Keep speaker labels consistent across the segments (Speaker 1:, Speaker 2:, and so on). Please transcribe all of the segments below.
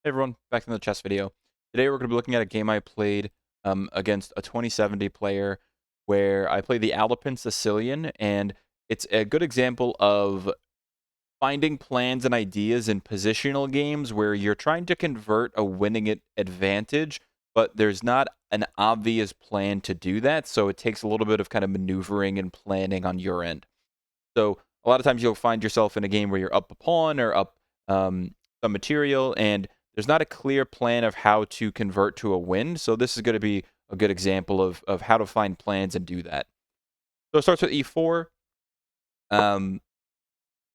Speaker 1: Hey everyone, back in the chess video. Today we're going to be looking at a game I played against a 2070 player where I played the Alapin Sicilian, and it's a good example of finding plans and ideas in positional games where you're trying to convert a winning advantage, but there's not an obvious plan to do that, so it takes a little bit of kind of maneuvering and planning on your end. So a lot of times you'll find yourself in a game where you're up a pawn or up some material, and there's not a clear plan of how to convert to a win. So this is going to be a good example of how to find plans and do that. So it starts with e4, um,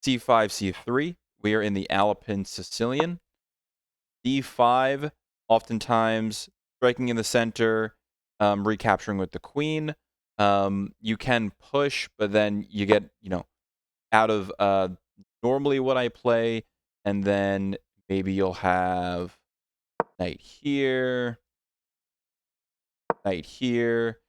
Speaker 1: c5, c3. We are in the Alapin Sicilian. d5, oftentimes striking in the center, recapturing with the queen. You can push, but then you get, out of normally what I play, and then maybe you'll have knight here, knight here.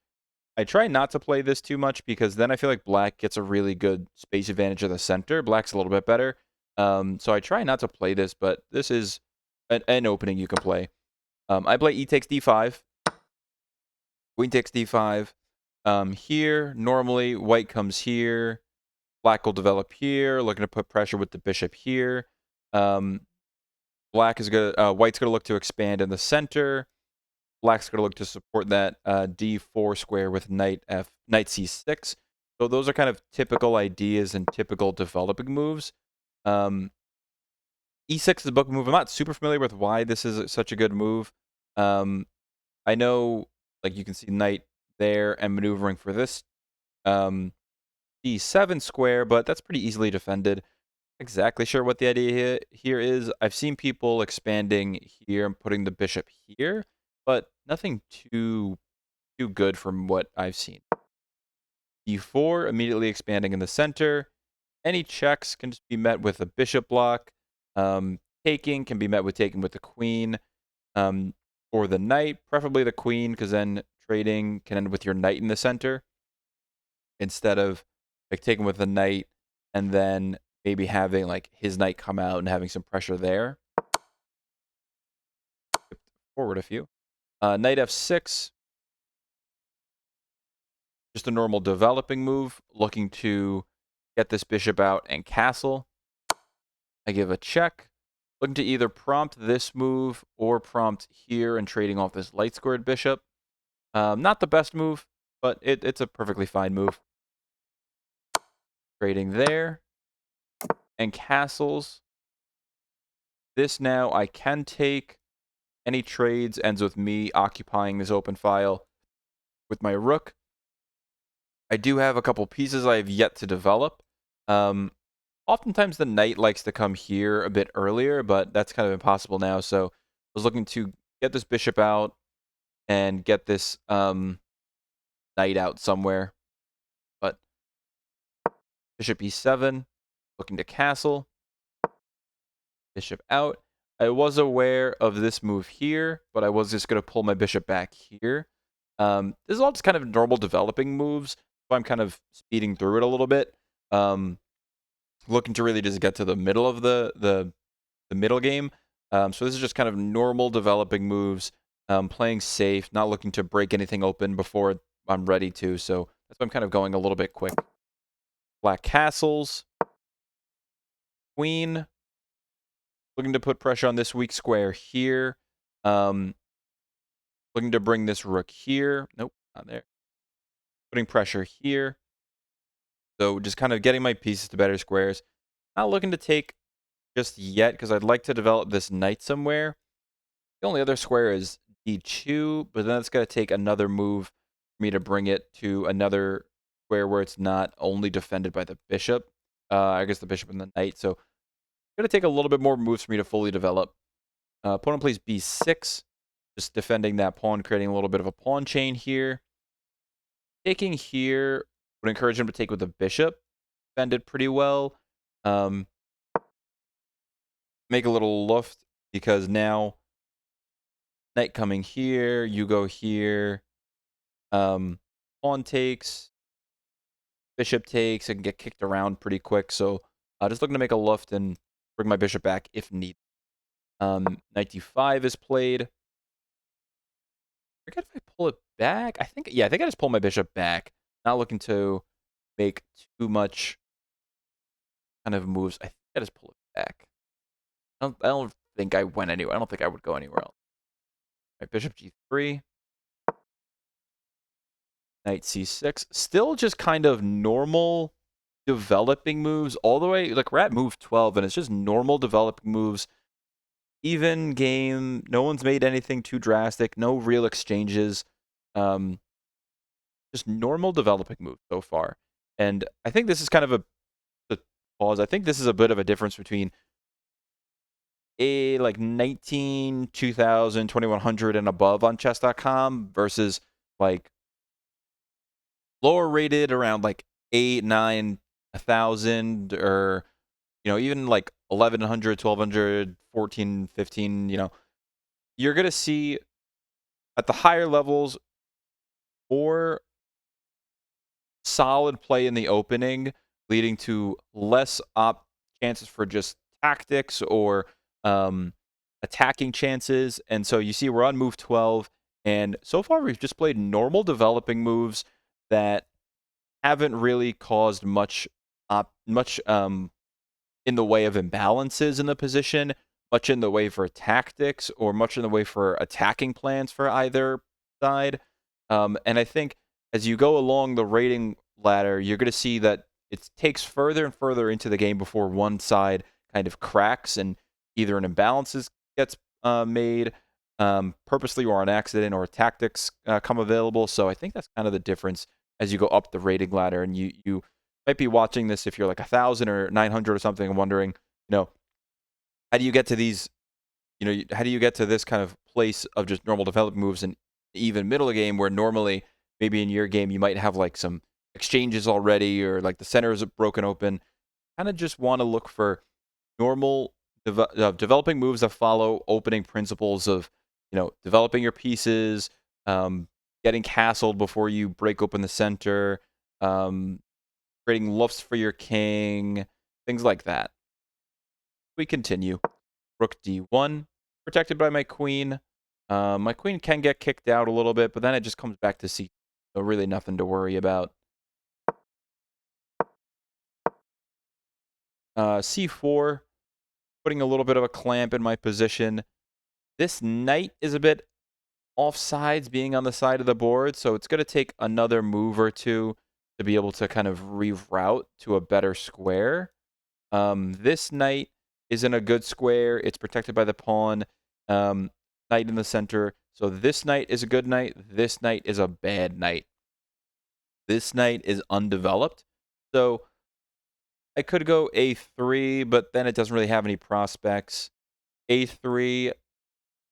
Speaker 1: I try not to play this too much because then I feel like black gets a really good space advantage of the center. Black's a little bit better. So I try not to play this, but this is an opening you can play. I play e takes d5, queen takes d5. Here, normally white comes here. Black will develop here, looking to put pressure with the bishop here. Black is gonna, white's gonna look to expand in the center. Black's gonna look to support that d4 square with knight c6. So those are kind of typical ideas and typical developing moves. E6 is a book move. I'm not super familiar with why this is such a good move. I know, like you can see knight there and maneuvering for this d7 square, but that's pretty easily defended. Exactly sure what the idea here is. I've seen people expanding here and putting the bishop here, but nothing too good from what I've seen. d4, immediately expanding in the center. Any checks can just be met with a bishop block. Taking can be met with taking with the queen, or the knight, preferably the queen, because then trading can end with your knight in the center instead of like taking with the knight and then maybe having like his knight come out and having some pressure there. Forward a few. Knight f6, just a normal developing move, looking to get this bishop out and castle. I give a check, looking to either prompt this move or prompt here and trading off this light squared bishop. Not the best move, but it's a perfectly fine move. Trading there and castles. This now I can take. Any trades ends with me occupying this open file with my rook. I do have a couple pieces I have yet to develop. Oftentimes the knight likes to come here a bit earlier, but that's kind of impossible now. So I was looking to get this bishop out and get this knight out somewhere. But bishop e7, looking to castle. Bishop out. I was aware of this move here, but I was just going to pull my bishop back here. This is all just kind of normal developing moves, so I'm kind of speeding through it a little bit. Looking to really just get to the middle of the middle game. So this is just kind of normal developing moves, playing safe, not looking to break anything open before I'm ready to. So that's why I'm kind of going a little bit quick. Black castles, queen. Looking to put pressure on this weak square here. Looking to bring this rook here. Nope, not there. Putting pressure here. So just kind of getting my pieces to better squares. Not looking to take just yet because I'd like to develop this knight somewhere. The only other square is d2, but then it's going to take another move for me to bring it to another square where it's not only defended by the bishop. I guess the bishop and the knight. So it's going to take a little bit more moves for me to fully develop. Opponent plays b6, just defending that pawn, creating a little bit of a pawn chain here. Taking here would encourage him to take with the bishop. Defended pretty well. Make a little luft because now knight coming here, you go here. Pawn takes, bishop takes, and get kicked around pretty quick. So just looking to make a luft and bring my bishop back if needed. Knight d5 is played. I forget if I pull it back. I think I just pull my bishop back. Not looking to make too much kind of moves. I think I just pull it back. I don't think I went anywhere. I don't think I would go anywhere else. All right, bishop g3. Knight c6. Still just kind of normal developing moves all the way. Like, we're at move 12, and it's just normal developing moves. Even game. No one's made anything too drastic. No real exchanges. Just normal developing moves so far. And I think this is kind of a pause. I think this is a bit of a difference between a like 19, 2000, 2100 and above on chess.com versus like lower rated around like 8, 9, 1000, or even like 1100, 1200, 14, 15. You're going to see at the higher levels more solid play in the opening, leading to less chances for just tactics or attacking chances. And so you see we're on move 12, and so far we've just played normal developing moves that haven't really caused much in the way of imbalances in the position, much in the way for tactics, or much in the way for attacking plans for either side. And I think as you go along the rating ladder, you're going to see that it takes further and further into the game before one side kind of cracks and either an imbalance gets made purposely or on accident, or tactics come available. So I think that's kind of the difference as you go up the rating ladder, and you might be watching this if you're like 1,000 or 900 or something and wondering, how do you get to these, how do you get to this kind of place of just normal development moves and even middle of the game where normally maybe in your game you might have like some exchanges already or like the center is broken open. Kind of just want to look for normal developing moves that follow opening principles of, developing your pieces, getting castled before you break open the center, creating luffs for your king, things like that. We continue. Rook d1, protected by my queen. My queen can get kicked out a little bit, but then it just comes back to c2. So really nothing to worry about. C4, putting a little bit of a clamp in my position. This knight is a bit offsides being on the side of the board, so it's going to take another move or two to be able to kind of reroute to a better square. This knight is in a good square. It's protected by the pawn. Knight in the center. So this knight is a good knight. This knight is a bad knight. This knight is undeveloped. So I could go a3, but then it doesn't really have any prospects. a3,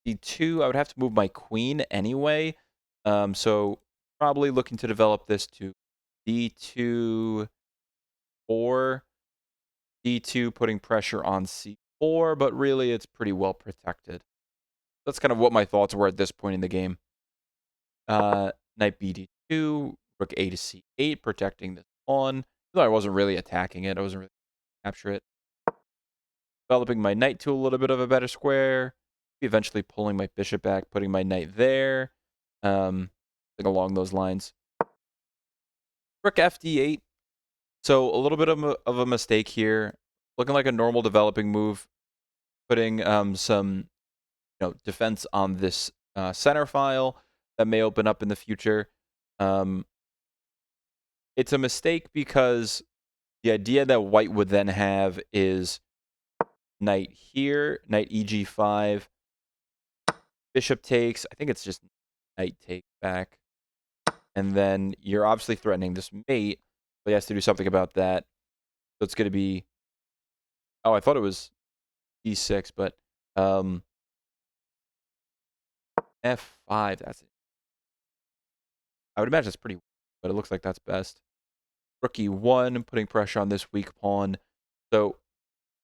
Speaker 1: d2, I would have to move my queen anyway. So probably looking to develop this to d2, 4. d2, putting pressure on c4, but really it's pretty well protected. That's kind of what my thoughts were at this point in the game. Knight bd2, rook a to c8, protecting this pawn. Though I wasn't really attacking it, I wasn't really capture it. Developing my knight to a little bit of a better square. Eventually pulling my bishop back, putting my knight there. Something along those lines. Rook fd8. So a little bit of a mistake here. Looking like a normal developing move. Putting some defense on this center file that may open up in the future. It's a mistake because the idea that white would then have is knight here, knight eg5, bishop takes. I think it's just knight take back. And then you're obviously threatening this mate, but he has to do something about that. So it's going to be... Oh, I thought it was e6, but f5, that's it. I would imagine that's pretty, but it looks like that's best. Rook e1, putting pressure on this weak pawn. So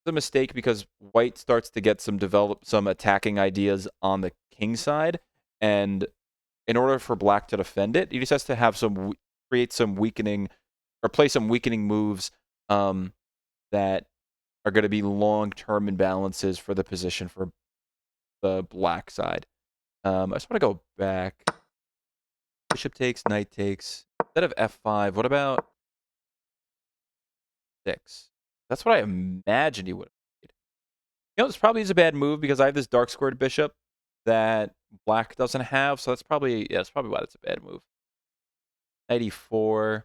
Speaker 1: it's a mistake because white starts to get some attacking ideas on the king side, and in order for black to defend it, he just has to have create some weakening or play some weakening moves that are going to be long-term imbalances for the position for the black side. I just want to go back. Bishop takes, knight takes. Instead of f5, what about 6? That's what I imagined he would have played. You know, this probably is a bad move because I have this dark squared bishop that black doesn't have, so that's probably why that's a bad move. Knight e4.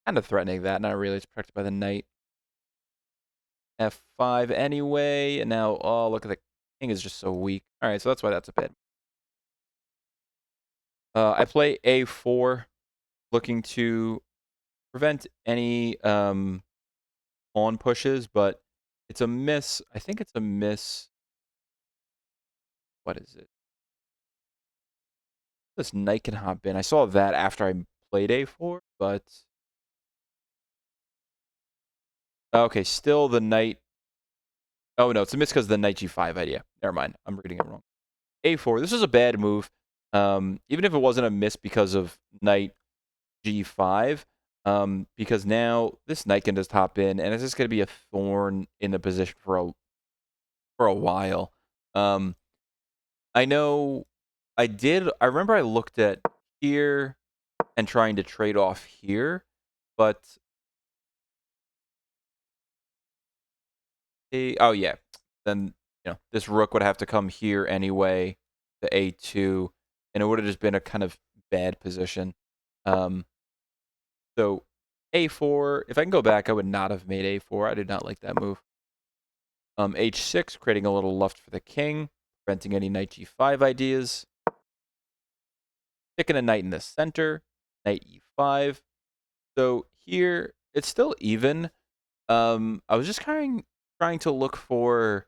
Speaker 1: Kind of threatening that, not really. It's protected by the knight. F5 anyway, and now, oh, look at the king is just so weak. All right, so that's why that's a bad. I play a4, looking to prevent any pawn pushes, but it's a miss. I think it's a miss. What is it? This knight can hop in. I saw that after I played a4, but okay, still the knight. Oh no, it's a miss because of the knight g5 idea. Never mind, I'm reading it wrong. a4. This is a bad move. Even if it wasn't a miss because of knight g5, because now this knight can just hop in, and it's just going to be a thorn in the position for a while. I know I remember I looked at here and trying to trade off here, but oh yeah, then this rook would have to come here anyway, to a2, and it would have just been a kind of bad position. So a4, if I can go back, I would not have made a4. I did not like that move. H6, creating a little luft for the king, preventing any knight g5 ideas. Sticking a knight in the center, knight e5. So here, it's still even. I was just trying to look for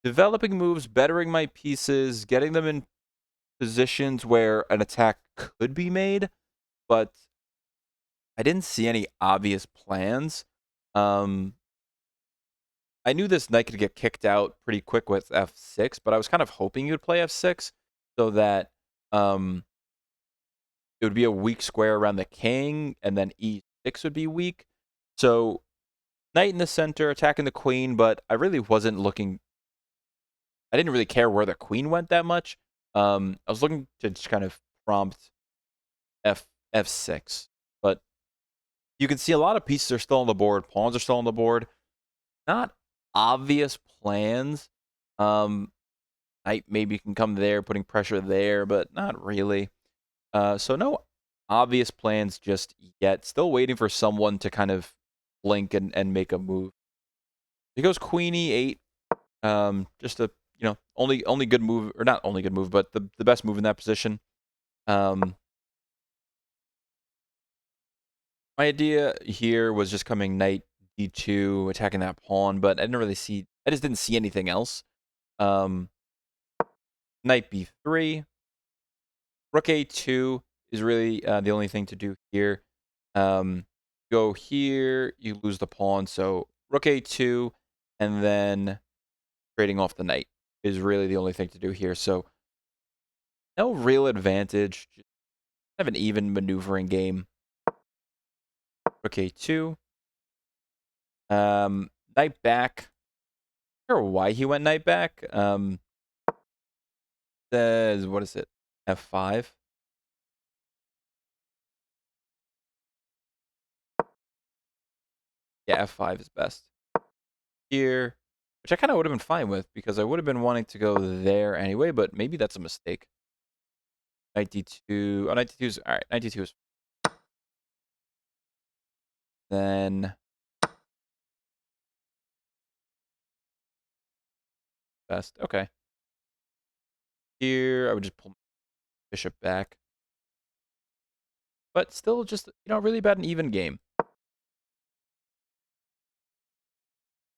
Speaker 1: developing moves, bettering my pieces, getting them in positions where an attack could be made, but I didn't see any obvious plans. I knew this knight could get kicked out pretty quick with f6, but I was kind of hoping he would play f6 so that it would be a weak square around the king, and then e6 would be weak. So knight in the center, attacking the queen, but I really wasn't looking. I didn't really care where the queen went that much. I was looking to just kind of prompt f6, but you can see a lot of pieces are still on the board. Pawns are still on the board. Not obvious plans. Knight maybe can come there, putting pressure there, but not really. So no obvious plans just yet. Still waiting for someone to kind of blink and make a move. He goes queen e8. Just a only good move, or not only good move, but the best move in that position. My idea here was just coming knight d2, attacking that pawn, but I just didn't see anything else. Knight b3. Rook a2 is really the only thing to do here. Go here, you lose the pawn, so rook a2, and then trading off the knight is really the only thing to do here. So no real advantage. Just have an even maneuvering game. Rook a2. Knight back. Not sure why he went knight back. Says, what is it? f5. Yeah, f5 is best. Here, which I kind of would have been fine with because I would have been wanting to go there anyway, but maybe that's a mistake. Knight d2. Oh, knight d2 is all right. Knight d2 is then best. Okay. Here, I would just pull bishop back, but still, just really about an even game.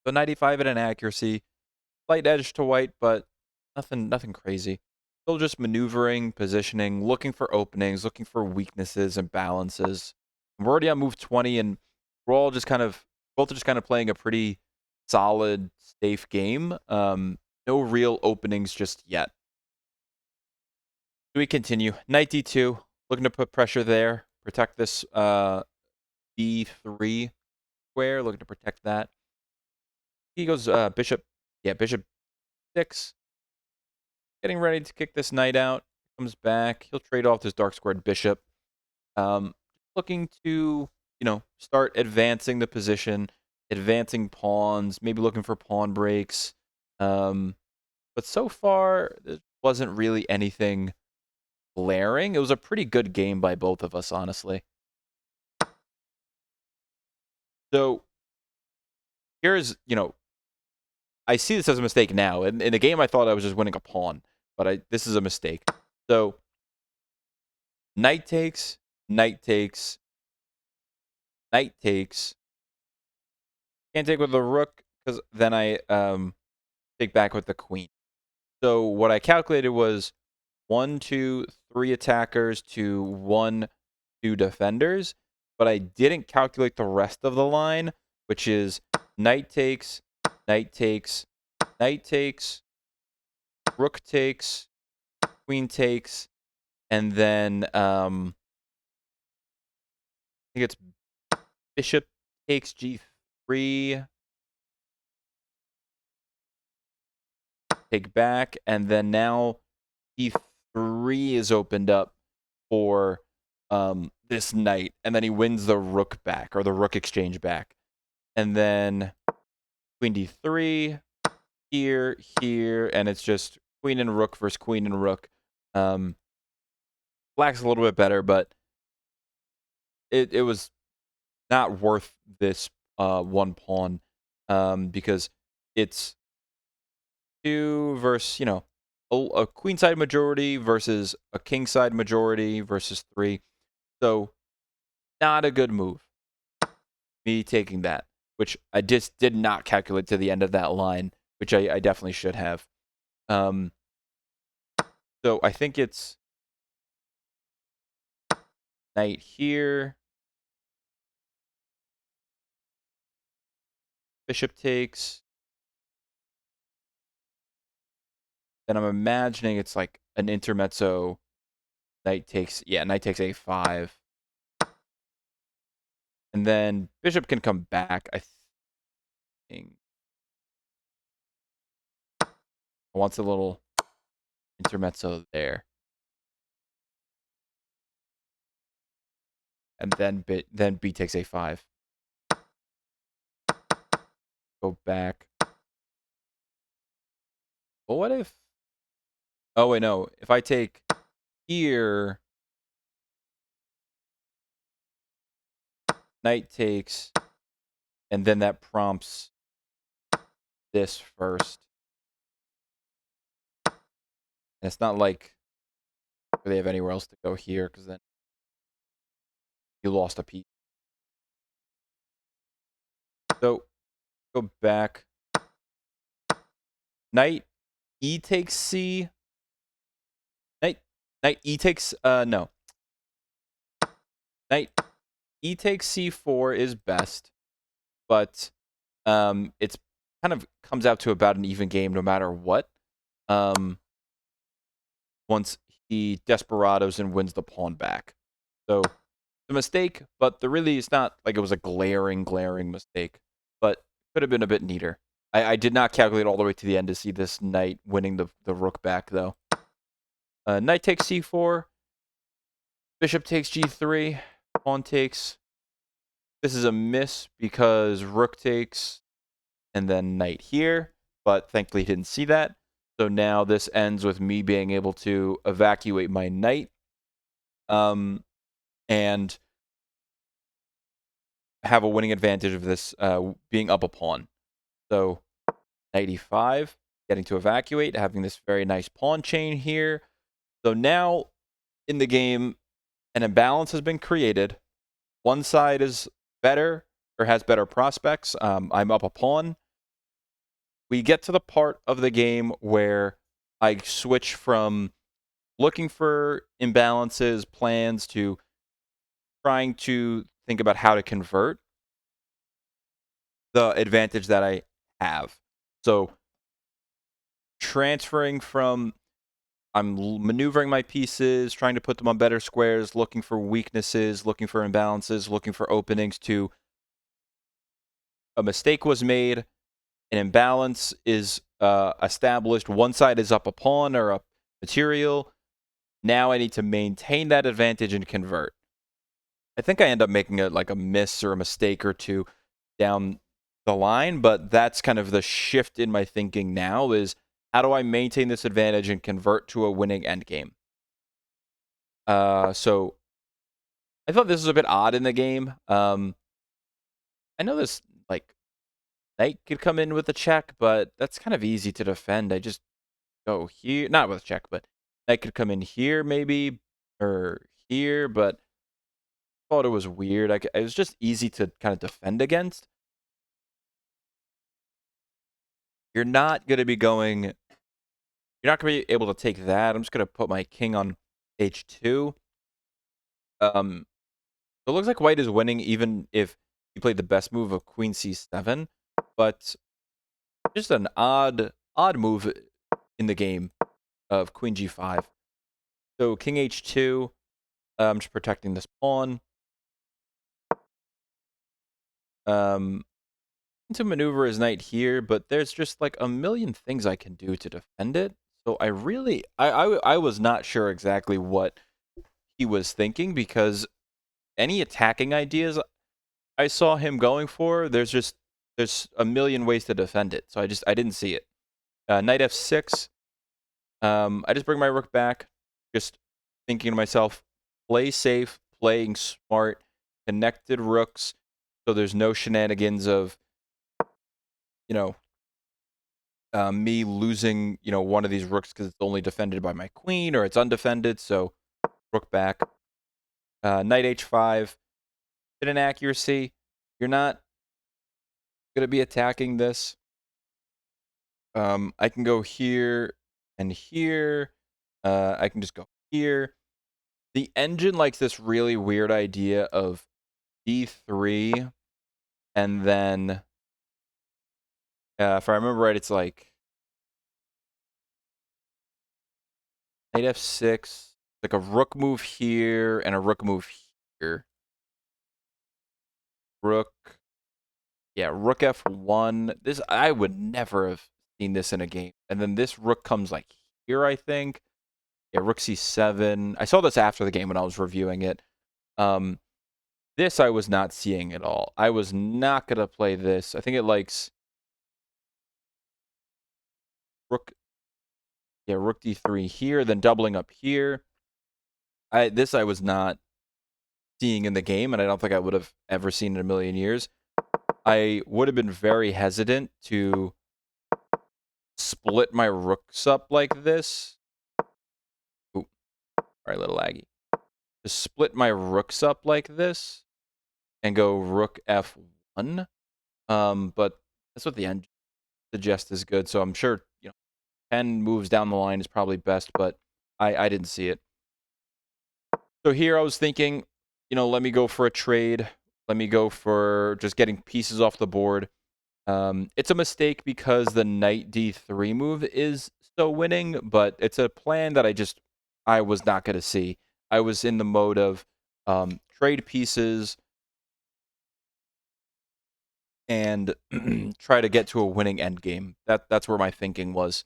Speaker 1: So 95 at an accuracy, slight edge to white, but nothing crazy. Still just maneuvering, positioning, looking for openings, looking for weaknesses and balances. We're already on move 20, and we're all just both are just kind of playing a pretty solid, safe game. No real openings just yet. We continue. Knight d2, looking to put pressure there, protect this b3 square, looking to protect that. He goes bishop. Yeah, bishop 6. Getting ready to kick this knight out. Comes back. He'll trade off this dark squared bishop. Looking to, start advancing the position, advancing pawns, maybe looking for pawn breaks. But so far, there wasn't really anything glaring. It was a pretty good game by both of us, honestly. So here's, I see this as a mistake now. In the game, I thought I was just winning a pawn, but this is a mistake. So knight takes, knight takes, knight takes. Can't take with the rook because then I take back with the queen. So what I calculated was 1, 2, 3 attackers to 1, 2 defenders, but I didn't calculate the rest of the line, which is knight takes, knight takes, knight takes, rook takes, queen takes, and then I think it's bishop takes g3, take back, and then now e3 is opened up for this knight, and then he wins the rook back, or the rook exchange back. And then queen d3, here, here, and it's just queen and rook versus queen and rook. Black's a little bit better, but it was not worth this one pawn because it's 2 versus, a queen side majority versus a king side majority versus 3. So not a good move. Me taking that, which I just did not calculate to the end of that line, which I definitely should have. So I think it's knight here, bishop takes. Then I'm imagining it's like an intermezzo. Knight takes, knight takes a5. And then bishop can come back, I think. I want a little intermezzo there. And then b takes a5. Go back. But what if... Oh, wait, no. If I take here... Knight takes... And then that prompts this first. And it's not like they have anywhere else to go here, because then you lost a piece. So, go back. Knight E takes C. Knight E takes, no. Knight E takes C4 is best, but it's kind of comes out to about an even game no matter what. Once he desperados and wins the pawn back. So, it's a mistake, but it's not like it was a glaring mistake, but could have been a bit neater. I did not calculate all the way to the end to see this knight winning the rook back, though. Knight takes c4. Bishop takes g3. Pawn takes. This is a miss because rook takes and then knight here, but thankfully he didn't see that. So now this ends with me being able to evacuate my knight and have a winning advantage of this being up a pawn. So knight e5, getting to evacuate, having this very nice pawn chain here. So now in the game, an imbalance has been created. One side is better or has better prospects. I'm up a pawn. We get to the part of the game where I switch from looking for imbalances, plans, to trying to think about how to convert the advantage that I have. So transferring from, I'm maneuvering my pieces, trying to put them on better squares, looking for weaknesses, looking for imbalances, looking for openings, to a mistake was made, an imbalance is established. One side is up a pawn or a material. Now I need to maintain that advantage and convert. I think I end up making a miss or a mistake or two down the line, but that's kind of the shift in my thinking now is how do I maintain this advantage and convert to a winning endgame? So I thought this was a bit odd in the game. I know this like knight could come in with a check, but that's kind of easy to defend. I just go here, not with a check, but knight could come in here maybe or here, but I thought it was weird. It was just easy to kind of defend against. You're not going to be going. You're not going to be able to take that. I'm just going to put my king on h2. So it looks like white is winning even if he played the best move of queen c7, but just an odd move in the game of queen g5. So king h2, I'm just protecting this pawn. To maneuver his knight here, but there's just like a million things I can do to defend it. So I really, I was not sure exactly what he was thinking because any attacking ideas I saw him going for, there's a million ways to defend it. So I didn't see it. Knight f6. I just bring my rook back, just thinking to myself, play safe, playing smart, connected rooks, so there's no shenanigans of, you know, me losing, one of these rooks because it's only defended by my queen or it's undefended. So rook back. Knight h5. Bit inaccuracy. You're not going to be attacking this. I can go here and here. I can just go here. The engine likes this really weird idea of d3 and then, if I remember right, it's like knight f6, like a rook move here and a rook move here. Rook, yeah, rook f1. This I would never have seen this in a game. And then this rook comes like here, I think. Yeah, rook c7. I saw this after the game when I was reviewing it. This I was not seeing at all. I was not gonna play this. I think it likes rook. Yeah, rook d3 here, then doubling up here. This I was not seeing in the game, and I don't think I would have ever seen in a million years. I would have been very hesitant to split my rooks up like this. Ooh, all right, little laggy. To split my rooks up like this and go rook f1. But that's what the end suggests is good. So I'm sure 10 moves down the line is probably best, but I didn't see it. So here I was thinking, let me go for a trade. Let me go for just getting pieces off the board. It's a mistake because the knight d3 move is so winning, but it's a plan that I was not going to see. I was in the mode of trade pieces and try to get to a winning endgame. That's where my thinking was.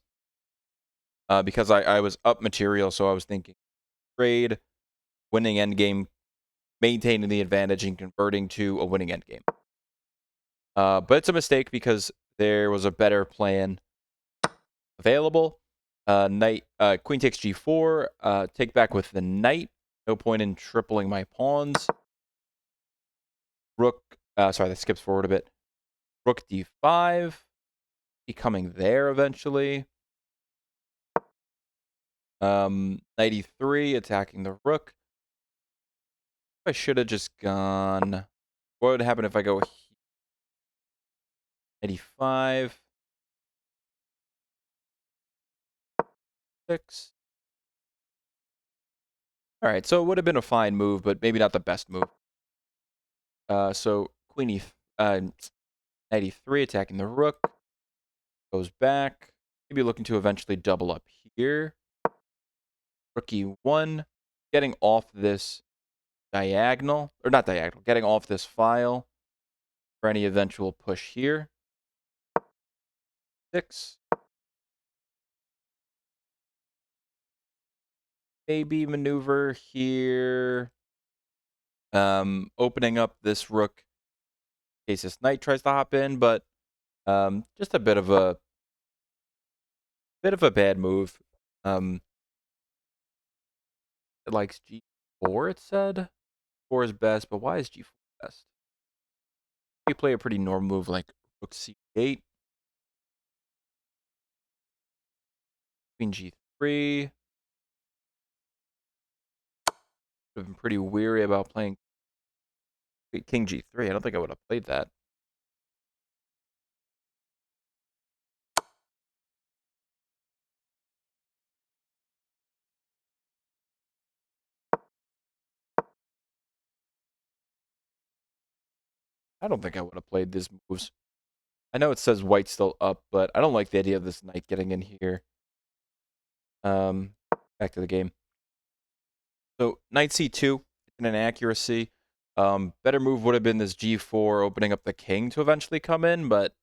Speaker 1: Because I was up material, so I was thinking trade, winning endgame, maintaining the advantage, and converting to a winning endgame. But it's a mistake because there was a better plan available. Queen takes g4. Take back with the knight. No point in tripling my pawns. Rook. Sorry, that skips forward a bit. Rook d5. Be coming there eventually. Knight e3, attacking the rook. I should have just gone. What would happen if I go knight e5? 6. All right, so it would have been a fine move, but maybe not the best move. So queen knight e3, attacking the rook. Goes back. Maybe looking to eventually double up here. Rook e1. Getting off this diagonal. Or not diagonal. Getting off this file for any eventual push here. 6. maybe maneuver here, opening up this rook in case this knight tries to hop in, but just a bit of a bad move. It likes G4, it said. 4 is best, but why is G4 best? We play a pretty normal move like rook C8, queen G3. I've been pretty weary about playing king G3. I don't think I would have played that. I don't think I would have played these moves. I know it says white's still up, but I don't like the idea of this knight getting in here. Back to the game. So knight C2, an inaccuracy. Better move would have been this G4, opening up the king to eventually come in, but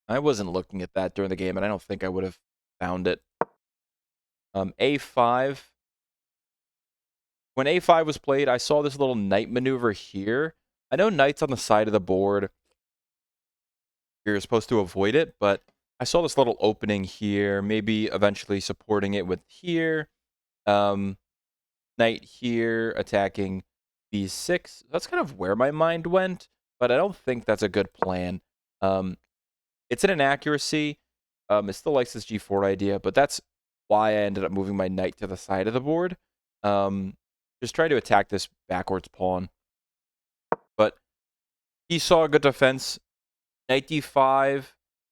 Speaker 1: I wasn't looking at that during the game, and I don't think I would have found it. A5. When A5 was played, I saw this little knight maneuver here. I know knight's on the side of the board. You're supposed to avoid it, but I saw this little opening here, maybe eventually supporting it with here. Knight here attacking B6. That's kind of where my mind went, but I don't think that's a good plan. It's an inaccuracy. It still likes this G4 idea, but that's why I ended up moving my knight to the side of the board. Just try to attack this backwards pawn. But he saw a good defense. Knight D5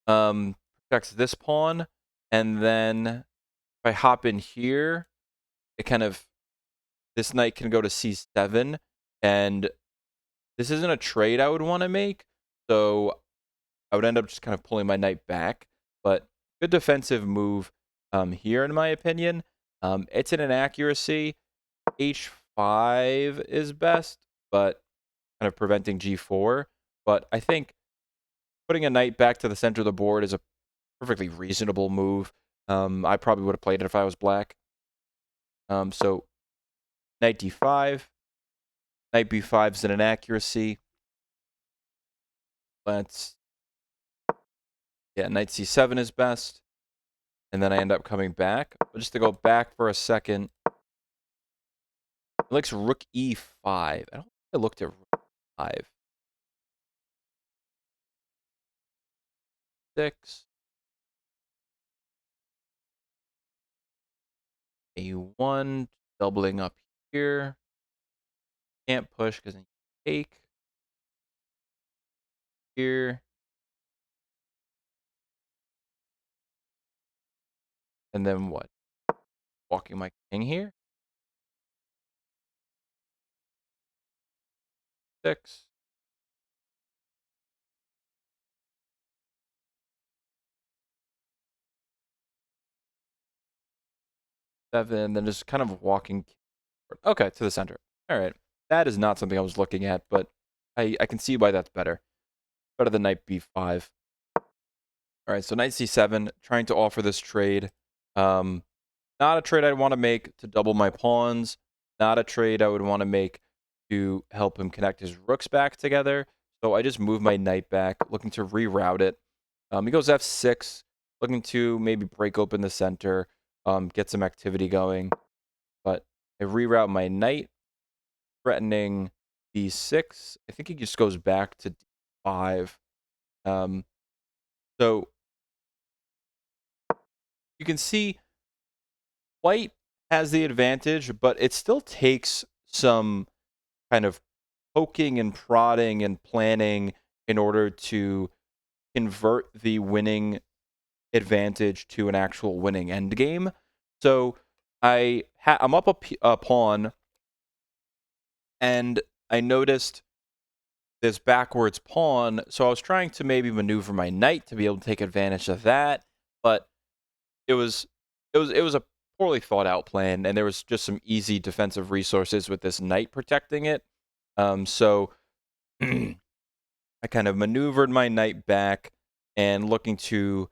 Speaker 1: protects this pawn, and then if I hop in here, it kind of, this knight can go to C7, and this isn't a trade I would want to make, so I would end up just kind of pulling my knight back. But good defensive move here, in my opinion. It's an inaccuracy. H5 is best, but kind of preventing G4. But I think putting a knight back to the center of the board is a perfectly reasonable move. I probably would have played it if I was black. So knight D5. Knight B5 is an inaccuracy. Knight C7 is best. And then I end up coming back. But just to go back for a second, it likes rook E5. I don't think I looked at rook 5. 6. A1, doubling up here. Can't push because I take. Here. And then what? Walking my king here. 6. Seven, then just kind of walking. Okay, to the center. All right. That is not something I was looking at, but I can see why that's better. Better than knight B5. All right, so knight C7, trying to offer this trade. Not a trade I'd want to make to double my pawns. Not a trade I would want to make to help him connect his rooks back together. So I just move my knight back, looking to reroute it. He goes F6, looking to maybe break open the center, get some activity going. But I reroute my knight, threatening B6. I think he just goes back to D5. So you can see white has the advantage, but it still takes some kind of poking and prodding and planning in order to convert the winning advantage to an actual winning endgame. So I'm up a pawn, and I noticed this backwards pawn, so I was trying to maybe maneuver my knight to be able to take advantage of that, but it was a poorly thought out plan, and there was just some easy defensive resources with this knight protecting it. So I kind of maneuvered my knight back and looking to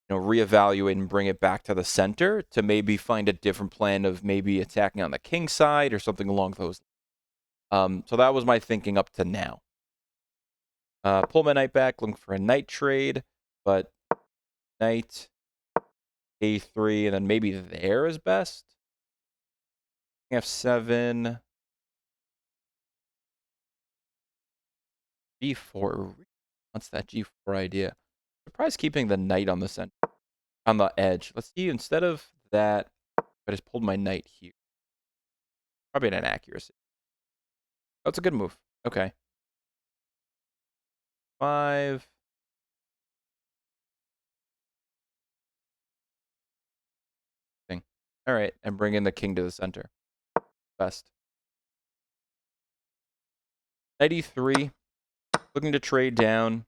Speaker 1: reevaluate and bring it back to the center to maybe find a different plan of maybe attacking on the king side or something along those lines. So that was my thinking up to now. Pull my knight back, looking for a knight trade, but knight, a3, and then maybe there is best. f7, g4. What's that g4 idea? Surprised keeping the knight on the center, on the edge. Let's see, instead of that, I just pulled my knight here. Probably an inaccuracy. That's a good move. Okay. 5. Thing. All right, and bring in the king to the center. Best. Knight e3. Looking to trade down.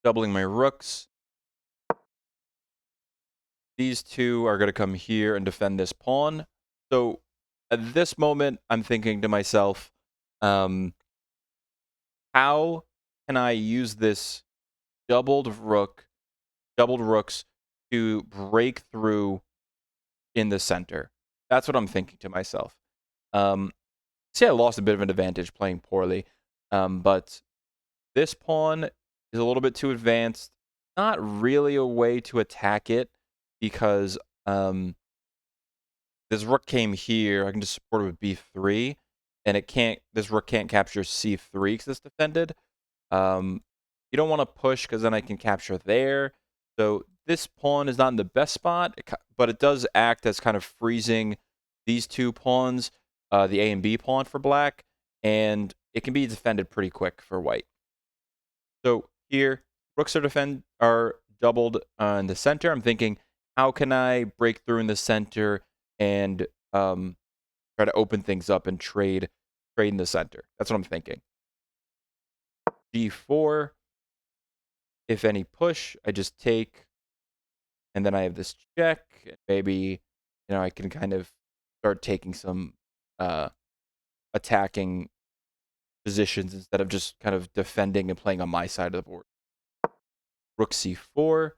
Speaker 1: Doubling my rooks. These two are going to come here and defend this pawn. So at this moment, I'm thinking to myself, how can I use this doubled rooks to break through in the center? That's what I'm thinking to myself. See, I lost a bit of an advantage playing poorly, but this pawn is a little bit too advanced. Not really a way to attack it because this rook came here. I can just support it with b3, and it can't. This rook can't capture c3 because it's defended. You don't want to push because then I can capture there. So this pawn is not in the best spot, but it does act as kind of freezing these two pawns, the A and B pawn for black, and it can be defended pretty quick for white. So here, rooks are doubled in the center. I'm thinking, how can I break through in the center and try to open things up and trade in the center? That's what I'm thinking. G4. If any push, I just take, and then I have this check. Maybe, I can kind of start taking some attacking positions instead of just kind of defending and playing on my side of the board. Rook c4.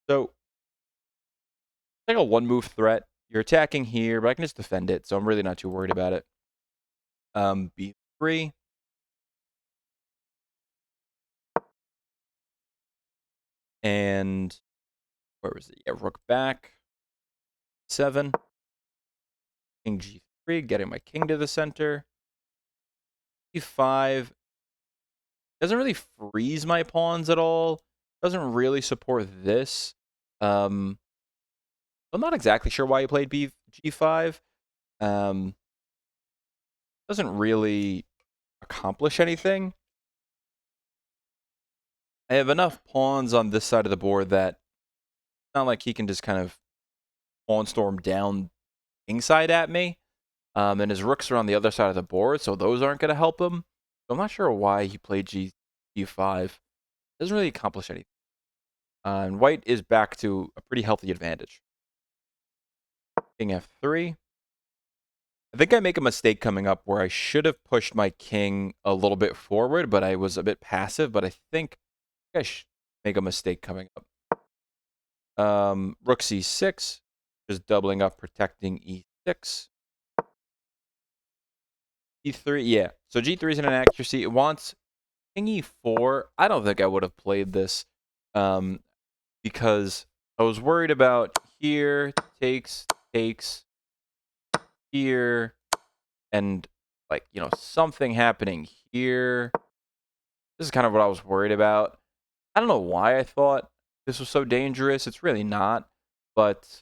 Speaker 1: So, like a one-move threat. You're attacking here, but I can just defend it, so I'm really not too worried about it. b3. And where was it? Yeah, rook back. 7. King g3, getting my king to the center. e5 doesn't really freeze my pawns at all. Doesn't really support this. I'm not exactly sure why he played g5. Doesn't really accomplish anything. I have enough pawns on this side of the board that it's not like he can just kind of pawn storm down kingside at me. And his rooks are on the other side of the board, so those aren't going to help him. So I'm not sure why he played g5. Doesn't really accomplish anything. And white is back to a pretty healthy advantage. King f3. I think I make a mistake coming up where I should have pushed my king a little bit forward, but I was a bit passive. But I think I should make a mistake coming up. Rook c6, just doubling up, protecting e6. e3, yeah. So g3 is an inaccuracy. It wants king e4. I don't think I would have played this because I was worried about here, takes, here, and something happening here. This is kind of what I was worried about. I don't know why I thought this was so dangerous. It's really not, but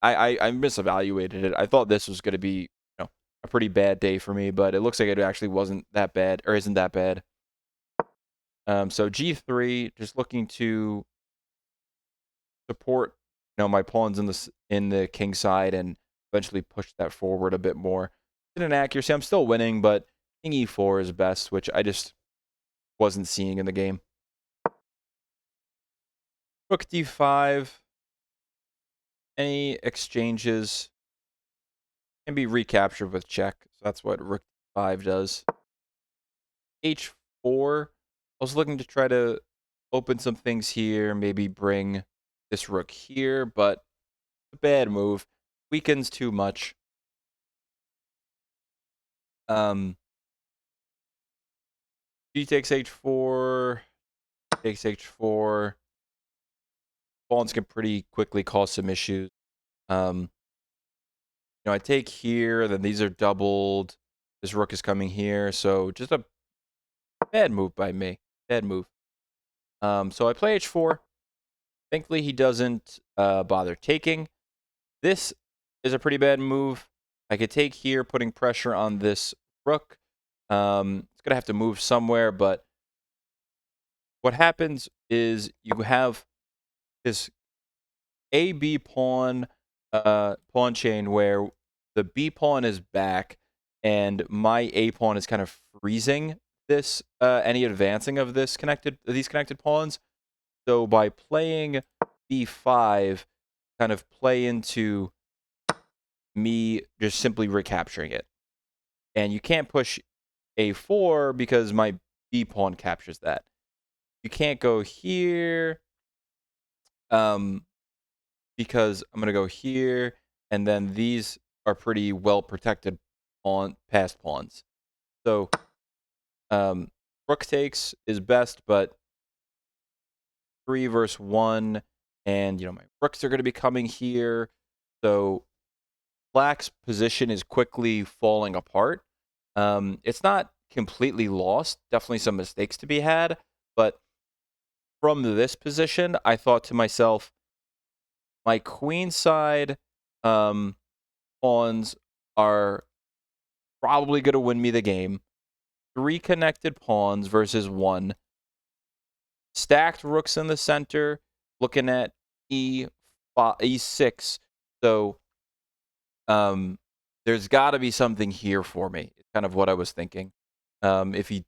Speaker 1: I misevaluated it. I thought this was going to be a pretty bad day for me, but it looks like it actually wasn't that bad, or isn't that bad. So g3, just looking to support my pawns in the king side and eventually push that forward a bit more. It's an inaccuracy. I'm still winning, but king e4 is best, which I just wasn't seeing in the game. Rook d5. Any exchanges can be recaptured with check. So that's what rook d5 does. h4. I was looking to try to open some things here, maybe bring this rook here, but a bad move. Weakens too much. G takes h4, takes h4. Pawns can pretty quickly cause some issues. I take here, then these are doubled. This rook is coming here, so just a bad move by me. Bad move. So I play h4. Thankfully, he doesn't bother taking. This is a pretty bad move. I could take here, putting pressure on this rook. It's going to have to move somewhere, but what happens is you have this A-B pawn pawn chain where the B pawn is back and my A pawn is kind of freezing this any advancing of these connected pawns. So by playing B5, kind of play into me just simply recapturing it. And you can't push A4 because my B pawn captures that. You can't go here because I'm going to go here, and then these are pretty well protected on past pawns. So rook takes is best, but 3 versus 1, and my rooks are going to be coming here. So black's position is quickly falling apart. It's not completely lost. Definitely some mistakes to be had. But from this position, I thought to myself, my queen side pawns are probably going to win me the game. 3 connected pawns versus 1. Stacked rooks in the center, looking at E6. So there's got to be something here for me. It's kind of what I was thinking. If he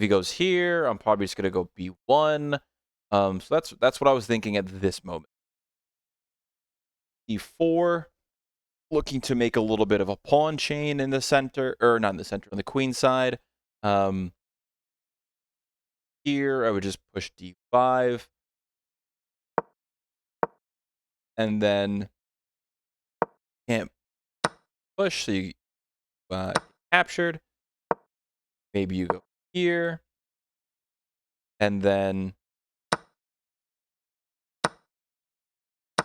Speaker 1: goes here, I'm probably just going to go B1. So that's what I was thinking at this moment. E4, looking to make a little bit of a pawn chain in the center, or not in the center, on the queen side. Here, I would just push D5. And then can't push, so you captured. Maybe you go here. And then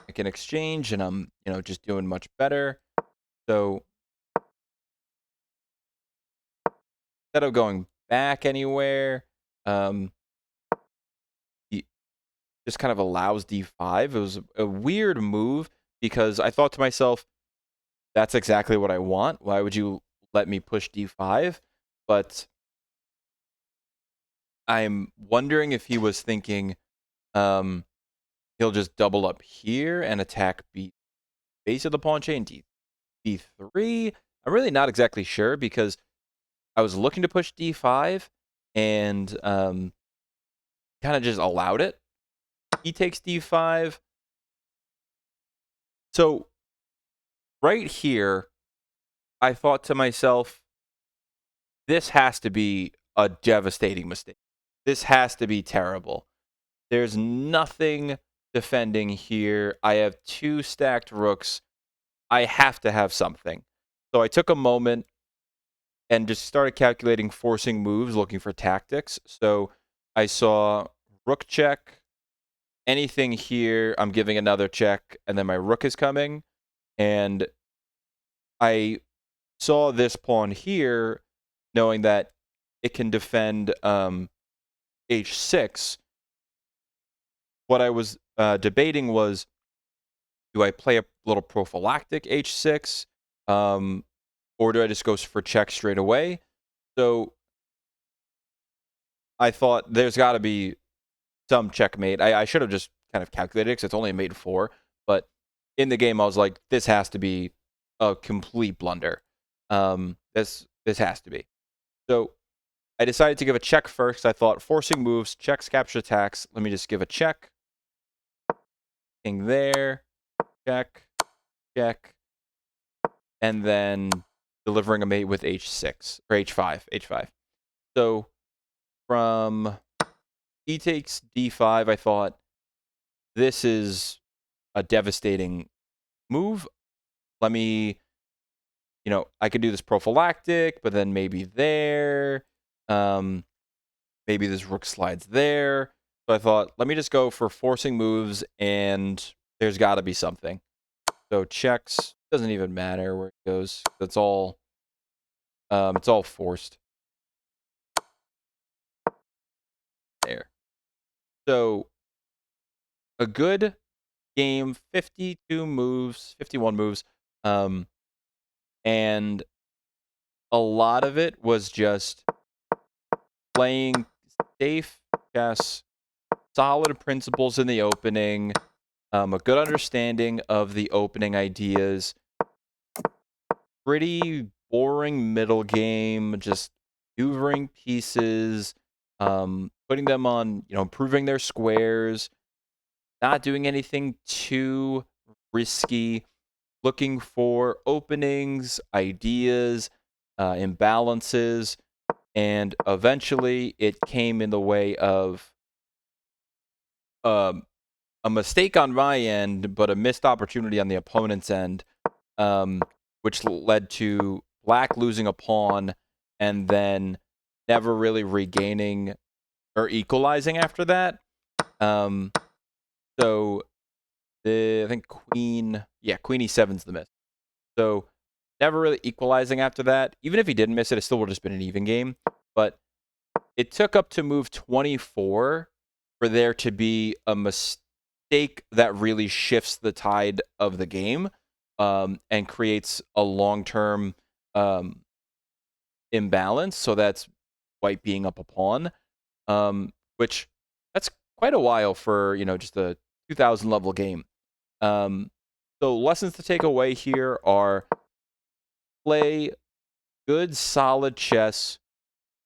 Speaker 1: I can exchange, and I'm, just doing much better. So instead of going back anywhere, he just kind of allows D5. It was a weird move because I thought to myself, that's exactly what I want. Why would you let me push D5? But I'm wondering if he was thinking he'll just double up here and attack base of the pawn chain, D3. I'm really not exactly sure because I was looking to push D5 and kind of just allowed it. He takes D5. So right here, I thought to myself, this has to be a devastating mistake. This has to be terrible. There's nothing defending here. I have 2 stacked rooks. I have to have something. So I took a moment and just started calculating forcing moves, looking for tactics. So I saw rook check. Anything here, I'm giving another check, and then my rook is coming. And I saw this pawn here, knowing that it can defend h6. What I was debating was, do I play a little prophylactic h6, or do I just go for check straight away? So I thought there's got to be some checkmate. I should have just kind of calculated it because it's only a mate 4. But in the game, I was like, this has to be a complete blunder. This has to be. So I decided to give a check first. I thought forcing moves, checks, capture attacks. Let me just give a check. King there, check, check, and then delivering a mate with h6 or h5. So from he takes d5. I thought, this is a devastating move. Let me, I could do this prophylactic, but then maybe there. Maybe this rook slides there. So I thought, let me just go for forcing moves, and there's got to be something. So checks, doesn't even matter where it goes. It's all forced. There. So a good game, 52 moves, 51 moves, and a lot of it was just playing safe chess, solid principles in the opening, a good understanding of the opening ideas, pretty boring middle game, just maneuvering pieces, putting them on, improving their squares, not doing anything too risky, looking for openings, ideas, imbalances, and eventually it came in the way of um, a mistake on my end, but a missed opportunity on the opponent's end, which led to black losing a pawn and then never really regaining or equalizing after that. So I think queen e7's the miss. So never really equalizing after that. Even if he didn't miss it, it still would have just been an even game. But it took up to move 24 for there to be a mistake that really shifts the tide of the game, and creates a long-term imbalance. So that's white being up a pawn, which that's quite a while for, just a 2000 level game. So lessons to take away here are play good, solid chess,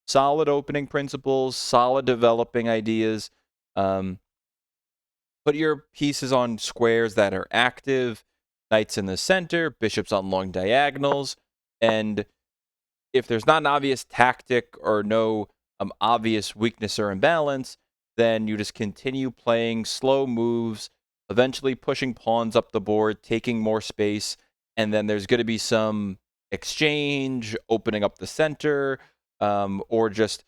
Speaker 1: solid opening principles, solid developing ideas. Put your pieces on squares that are active, knights in the center, bishops on long diagonals, and if there's not an obvious tactic or no obvious weakness or imbalance, then you just continue playing slow moves, eventually pushing pawns up the board, taking more space, and then there's going to be some exchange, opening up the center, or just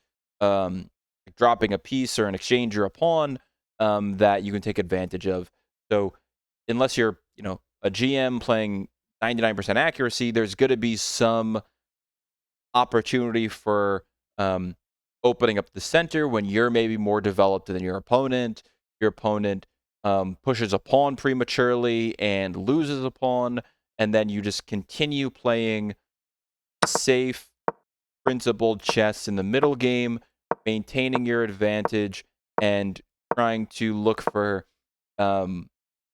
Speaker 1: dropping a piece or an exchange or a pawn that you can take advantage of. So unless you're, a GM playing 99% accuracy, there's going to be some opportunity for opening up the center when you're maybe more developed than your opponent. Your opponent pushes a pawn prematurely and loses a pawn, and then you just continue playing safe, principled chess in the middle game, maintaining your advantage and trying to look for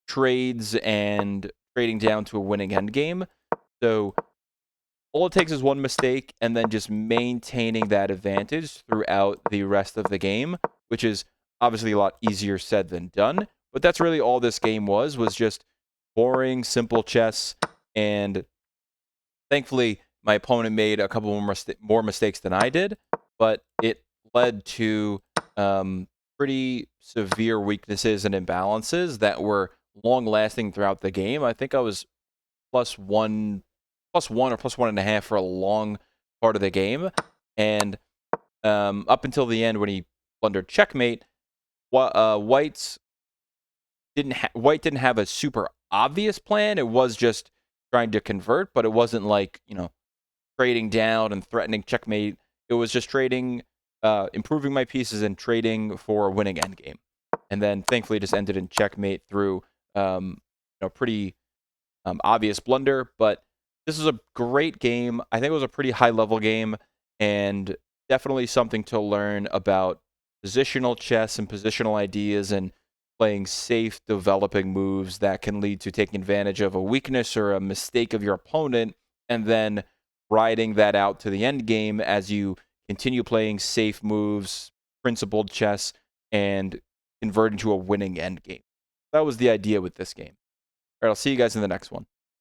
Speaker 1: trades and trading down to a winning endgame. So all it takes is one mistake and then just maintaining that advantage throughout the rest of the game, which is obviously a lot easier said than done. But that's really all this game was just boring, simple chess. And thankfully, my opponent made a couple more mistakes than I did, but it led to pretty severe weaknesses and imbalances that were long-lasting throughout the game. I think I was +1 or +1.5 for a long part of the game. And up until the end when he blundered checkmate, white didn't have a super obvious plan. It was just trying to convert, but it wasn't like, trading down and threatening checkmate. It was just trading, improving my pieces and trading for a winning endgame. And then thankfully just ended in checkmate through pretty obvious blunder, but this was a great game. I think it was a pretty high-level game, and definitely something to learn about positional chess and positional ideas and playing safe, developing moves that can lead to taking advantage of a weakness or a mistake of your opponent, and then riding that out to the end game as you continue playing safe moves, principled chess, and convert into a winning end game. That was the idea with this game. All right, I'll see you guys in the next one.